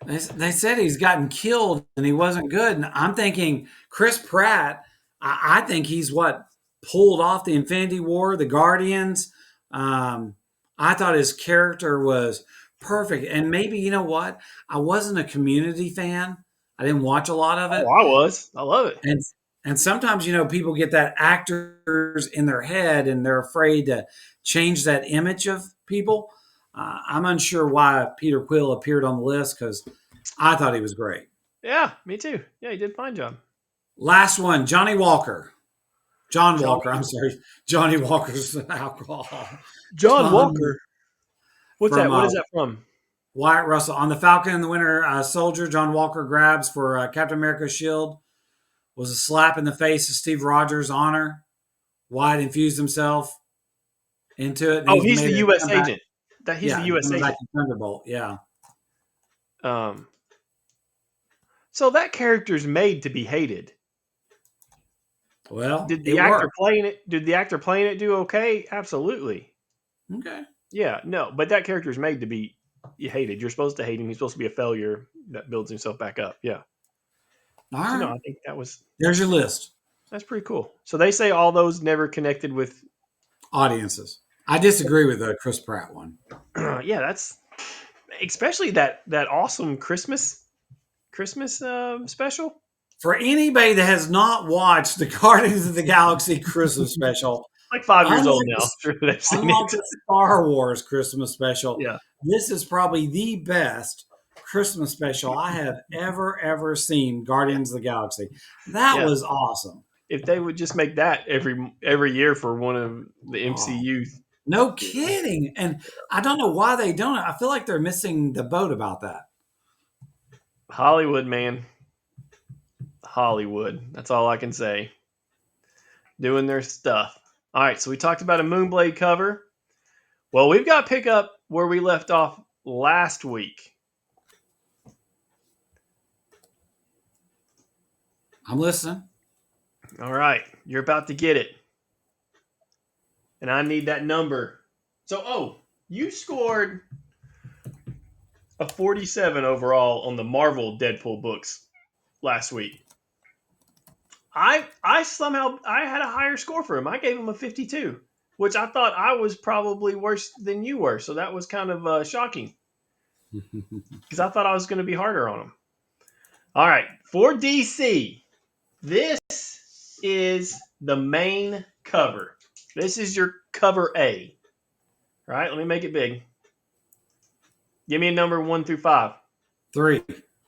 They said he's gotten killed and he wasn't good. And I'm thinking Chris Pratt, I think he's what pulled off the Infinity War, the Guardians. Um, I thought his character was perfect. And maybe, you know what? I wasn't a Community fan. I didn't watch a lot of Oh, it. I was. I love it. And and sometimes, people get that actors in their head and they're afraid to change that image of people. I'm unsure why Peter Quill appeared on the list because I thought he was great. Yeah, me too. Yeah, he did a fine job. Last one, Johnny Walker. John Walker. Johnny I'm sorry, Johnny Walker's alcohol. John John Walker. What's from that? What is that from? Wyatt Russell on the Falcon and the Winter Soldier. John Walker grabs for Captain America's shield. Was a slap in the face of Steve Rogers' honor. Wyatt infused himself into it, and Oh, he's he's the made a U.S. comeback. agent. That he's the Yeah, U.S. coming back agent. in Thunderbolt. Yeah. Um, so that character's made to be hated. Well, Did it the actor worked. playing it? Did the actor playing it do okay? Absolutely. Okay. Yeah, no, but that character's made to be hated. You're supposed to hate him. He's supposed to be a failure that builds himself back up. Yeah. All So no, right. I think There's your list. that's pretty cool. So they say all those never connected with. Audiences. I disagree with the Chris Pratt one. Yeah, that's especially that awesome Christmas special. For anybody that has not watched the Guardians of the Galaxy Christmas special, Like 5 years old unlike now. the, I'm sure they've seen unlike it. the Star Wars Christmas special, Yeah, this is probably the best Christmas special I have ever seen. Guardians of the Galaxy. That yeah. was awesome. If they would just make that every year for one of the Oh, MCU. no You know, kidding. And I don't know why they don't. I feel like they're missing the boat about that. Hollywood, man. Hollywood. That's all I can say. Doing their stuff. All right, so we talked about a Moonblade cover. Well, we've got to pick up where we left off last week. I'm listening. All right, you're about to get it. And I need that number. So, you scored a 47 overall on the Marvel Deadpool books last week. I somehow I had a higher score for him. I gave him a 52, which I thought I was probably worse than you were. So that was kind of shocking because I thought I was going to be harder on him. All right, for DC, this is the main cover. This is your cover A. All right, let me make it big. Give me a number 1 through 5. 3,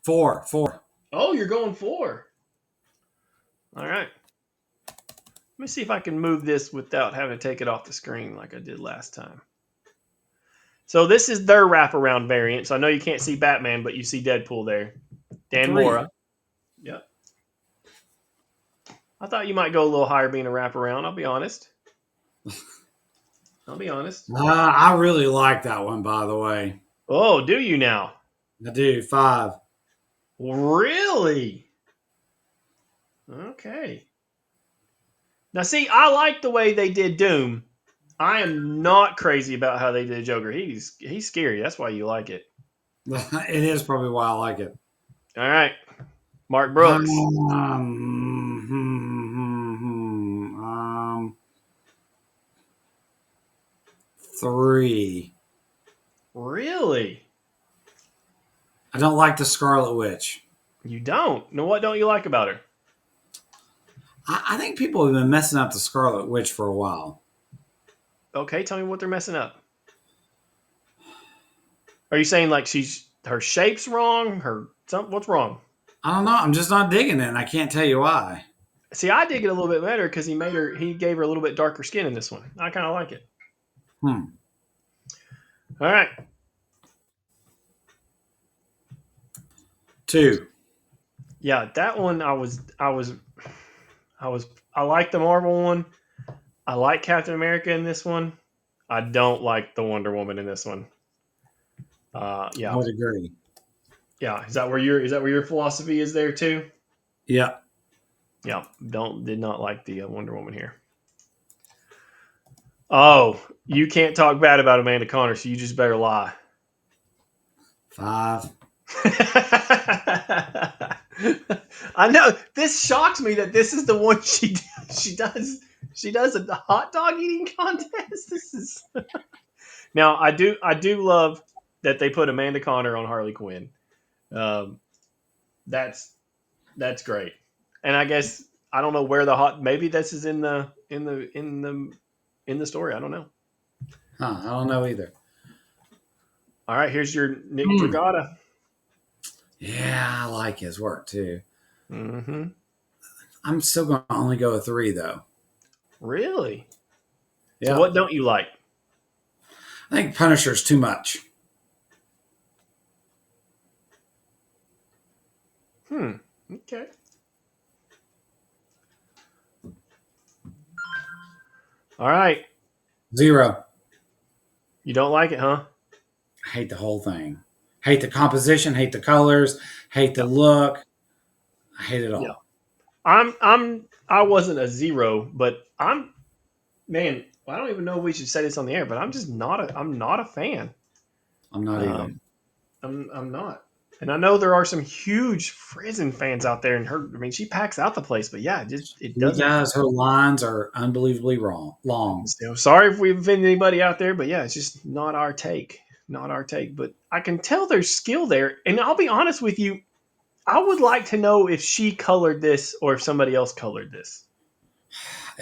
4, 4. Oh, you're going 4. All right. Let me see if I can move this without having to take it off the screen like I did last time. So this is their wraparound variant. So I know you can't see Batman, but you see Deadpool there. Dan 3. Mora. Yep. I thought you might go a little higher being a wraparound. I'll be honest. I really like that one, by the way. Oh, do you now? I do. 5. Really? Okay. Now, see, I like the way they did Doom. I am not crazy about how they did Joker. He's scary. That's why you like it. It is probably why I like it. All right. Mark Brooks. Um, 3. Really? I don't like the Scarlet Witch. You don't? Now, what don't you like about her? I think people have been messing up the Scarlet Witch for a while. Okay, tell me what they're messing up. Are you saying like her shape's wrong? What's wrong? I don't know. I'm just not digging it, and I can't tell you why. See, I dig it a little bit better because he gave her a little bit darker skin in this one. I kind of like it. Hmm. All right. 2. Yeah, that one I like the Marvel one. I like Captain America in this one. I don't like the Wonder Woman in this one. I Yeah, would agree. yeah. Is that where your philosophy is there too? Yeah. Yeah, did not like the Wonder Woman here. Oh, you can't talk bad about Amanda Connor, so you just better lie. 5. I know this shocks me that this is the one she does she does a hot dog eating contest. This is now I do love that they put Amanda Connor on Harley Quinn. Um, that's that's great, and I guess I don't know where the hot maybe this is in the story. I don't know. Huh, I don't know either. All right, here's your Nick Mm. Dragata. Yeah, I like his work too. Mm-hmm. I'm still going to only go with 3 though. Really? So Yeah. what don't you like? I think Punisher's too much. Okay. All right. 0. You don't like it, huh? I hate the whole thing. Hate the composition, hate the colors, hate the Yeah. look. I hate it Yeah. all. I wasn't a zero, but I'm man, I don't even know if we should say this on the air, but I'm not a fan. I'm not either. Um I'm not. And I know there are some huge Frizen fans out there and her I mean she packs out the place, but yeah, it She doesn't does. Her lines are unbelievably long. so sorry if we've offended anybody out there, but yeah, it's just not our take. Not our take. But I can tell there's skill there. And I'll be honest with you, I would like to know if she colored this or if somebody else colored this.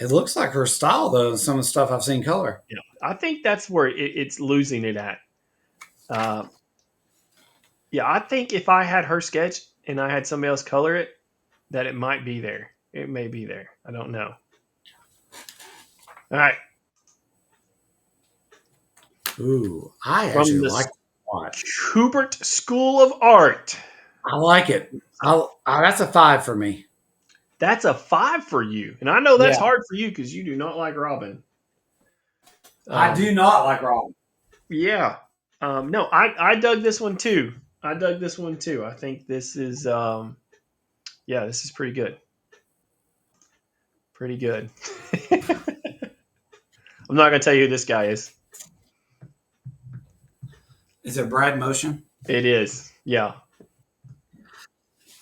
It looks like her style though. In some of the stuff I've seen color. Yeah, I think that's where it's losing it at. Uh, yeah, I think if I had her sketch and I had somebody else color it, that it might be there. It may be there. I don't know. All right, Ooh, I from actually the like it a lot. Hubert School of Art. I like it. That's a 5 for me. That's a 5 for you, and I know that's Yeah, hard for you because you do not like Robin. I Um, do not like Robin. yeah, no, I dug this one too. I dug this one too. I think this is yeah, this is pretty good. Pretty good. I'm not gonna tell you who this guy is. Is it Brad Motion? It is. Yeah.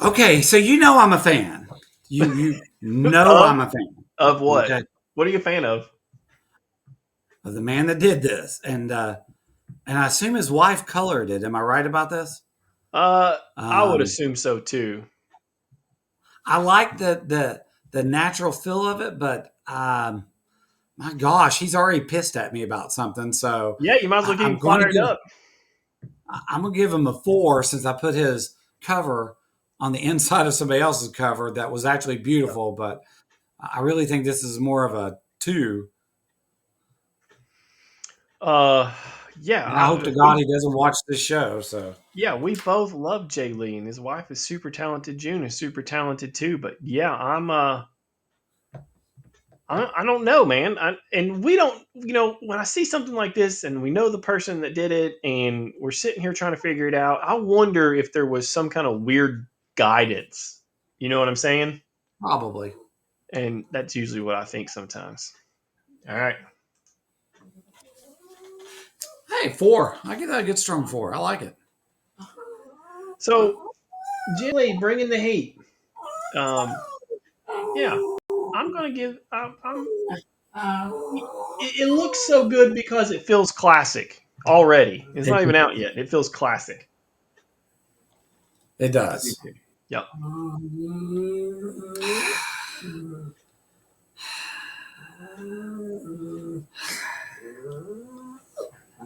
Okay, so you know I'm a fan. You know Of I'm a fan. of what? Okay, What are you a fan of? of the man that did this, and I assume his wife colored it. Am I right about this? I would Um, assume so too. I like the natural feel of it, but my gosh, he's already pissed at me about something. So Yeah, you might as well get I'm him going to fired give up. I'm going to give him a 4 since I put his cover on the inside of somebody else's cover that was actually beautiful. But I really think this is more of a 2. Uh, yeah, And I hope to God he doesn't watch this show. So we both love Jay Lee, and his wife is super talented. June is super talented too. But yeah, I don't know, man. And we don't, when I see something like this and we know the person that did it and we're sitting here trying to figure it out, I wonder if there was some kind of weird guidance. You know what I'm saying? probably. And that's usually what I think sometimes. All right. Hey, 4. I give that a good strong 4. I like it. So, Jilly, bringing the heat. Um, yeah, I'm going to give, it looks so good because it feels classic already. It's It, not even out yet. It feels classic. it I do does. too. Yep.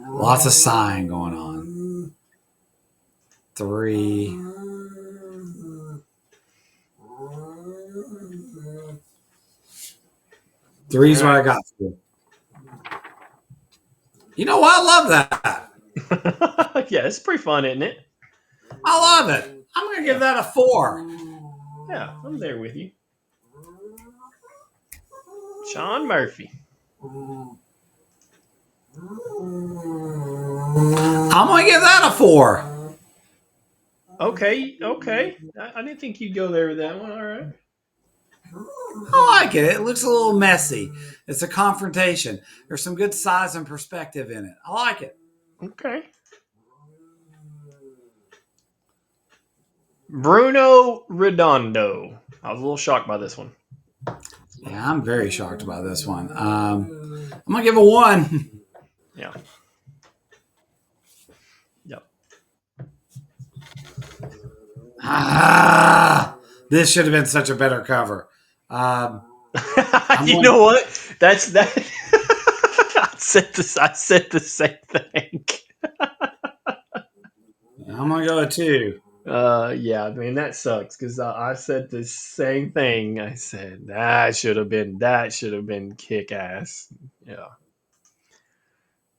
Lots of sighing going on. 3. All Three's what right. I got for you. You know what? I love that. Yeah, it's pretty fun, isn't it? I love it. I'm going to give Yeah. that a 4. Yeah, I'm there with you. Sean Murphy. I'm gonna give that a 4. Okay, okay. I didn't think you'd go there with that one. All right. I like it. It looks a little messy. It's a confrontation. There's some good size and perspective in it. I like it. Okay. Bruno Redondo. I was a little shocked by this one. Yeah, I'm very shocked by this one. I'm gonna give it a 1. Yeah. Yep. This should have been such a better cover. I'm You going, know what? That's that. I said the same thing. I'm gonna go with 2. Yeah, I mean that sucks because I said the same thing. I said that should have been kick ass. Yeah,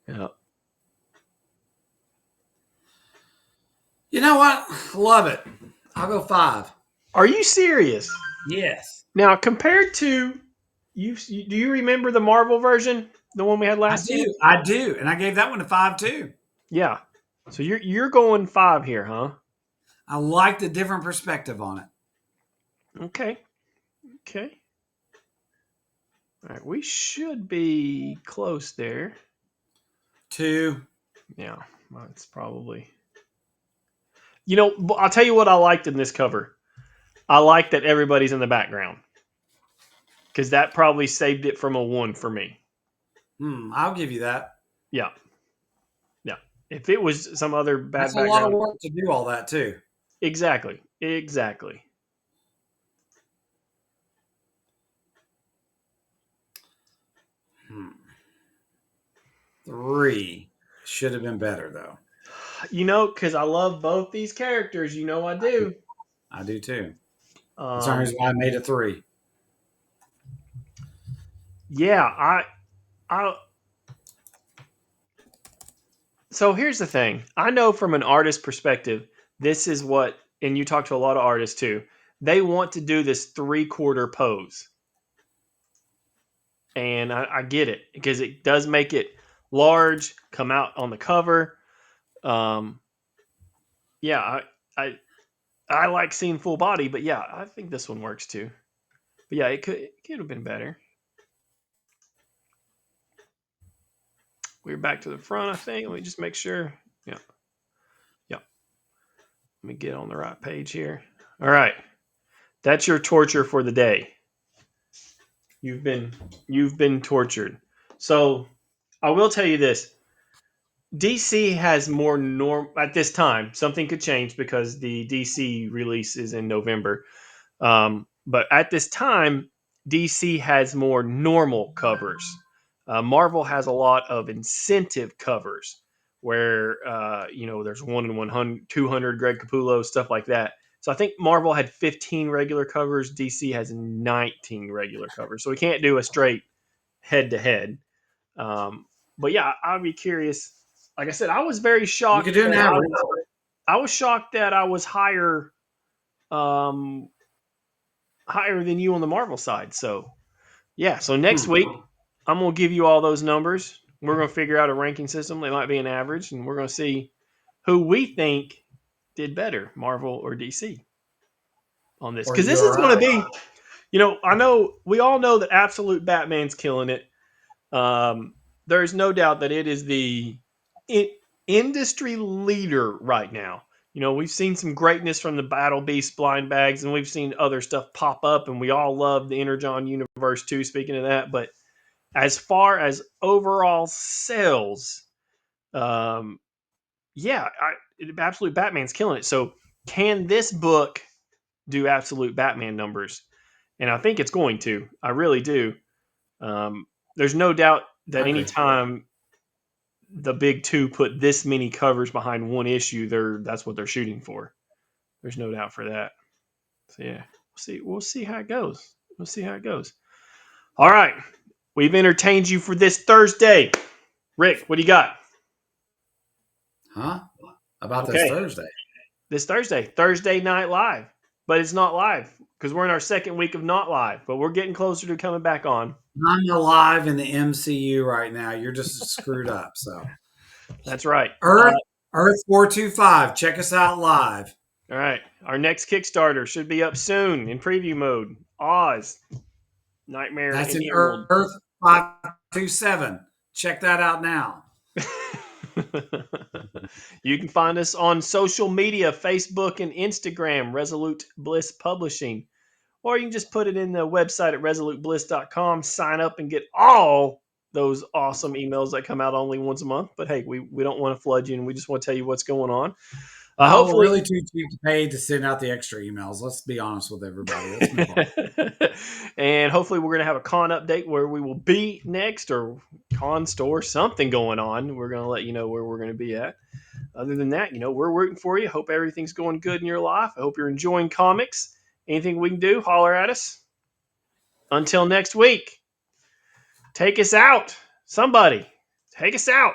yeah. You know what? Love it. I'll go 5. Are you serious? Yes, Now compared to do you remember the Marvel version, the one we had I last year? do. I do, and I gave that one a 5 too. Yeah. So you're going 5 here, huh? I like the different perspective on it. Okay. Okay. All right. We should be close there. 2. Yeah. That's probably. I'll tell you what I liked in this cover. I like that everybody's in the background because that probably saved it from a 1 for me. I'll give you that. Yeah. Yeah. If it was some other bad That's a lot of background. work to do all that too. Exactly. Exactly. 3 should have been better though. Because I love both these characters. I do. I do too. That's the reason why I made it 3. Yeah. I. So here's the thing. I know from an artist perspective, this is what, and you talk to a lot of artists too. They want to do this 3/4 pose. And I get it because it does make it large, come out on the cover. Um, yeah, I like seeing full body, but yeah, I think this one works too. But yeah, it could have been better. We're back to the front, I think. Let me just make sure. Yeah, yeah. Let me get on the right page here. All right, that's your torture for the day. You've been tortured. So I will tell you this: DC has more norm at this time. Something could change because the DC release is in November. But at this time, DC has more normal covers. Marvel has a lot of incentive covers where there's 1 in 100, 200 Greg Capullo stuff like that. So I think Marvel had 15 regular covers. DC has 19 regular covers. So we can't do a straight head to head. But yeah, I'd be curious. Like I said, I was very You could shocked do an that average. I was shocked that I was um, higher than you on the Marvel side. So yeah, so next week I'm gonna give you all those numbers. We're gonna figure out a ranking system. They might be an average, and we're gonna see who we think did better, Marvel or DC, on this. Or Because this you're is gonna right. be, I know we all know that Absolute Batman's killing it. There's no doubt that it is the industry leader right now. We've seen some greatness from the Battle Beast blind bags, and we've seen other stuff pop up, and we all love the Energon universe too. Speaking of that, but as far as overall sales, um, yeah, Absolute Batman's killing it. So, can this book do Absolute Batman numbers? And I think it's going to. I really do. There's no doubt I that agree. anytime the big two put this many covers behind one issue, that's what they're shooting for. There's no doubt for that. So yeah, we'll see how it goes. We'll see how it goes. All right. We've entertained you for this Thursday. Rick, what do you got? Huh? About this Okay. Thursday. This Thursday Night Live. But it's not live because we're in our second week of not live, but we're getting closer to coming back on. I'm alive in the MCU right now. You're just screwed up. So That's right. Earth Earth 425. Check us out live. All right. Our next Kickstarter should be up soon in preview mode. Oz, Nightmare That's in in the Emerald. Earth 527. Check that out now. You can find us on social media, Facebook and Instagram, Resolute Bliss Publishing. Or you can just put it in the website at resolutebliss.com, sign up and get all those awesome emails that come out only once a month. But hey, we don't want to flood you and we just want to tell you what's going on. Well, we're Hopefully, really too cheap to pay to send out the extra emails. Let's be honest with everybody. Let's move on. and hopefully we're going to have a con update where we will be next or con store, something going on. We're going to let you know where we're going to be at. Other than that, we're rooting for you. Hope everything's going good in your life. I hope you're enjoying comics. Anything we can do, holler at us. Until next week, take us out. Somebody, take us out.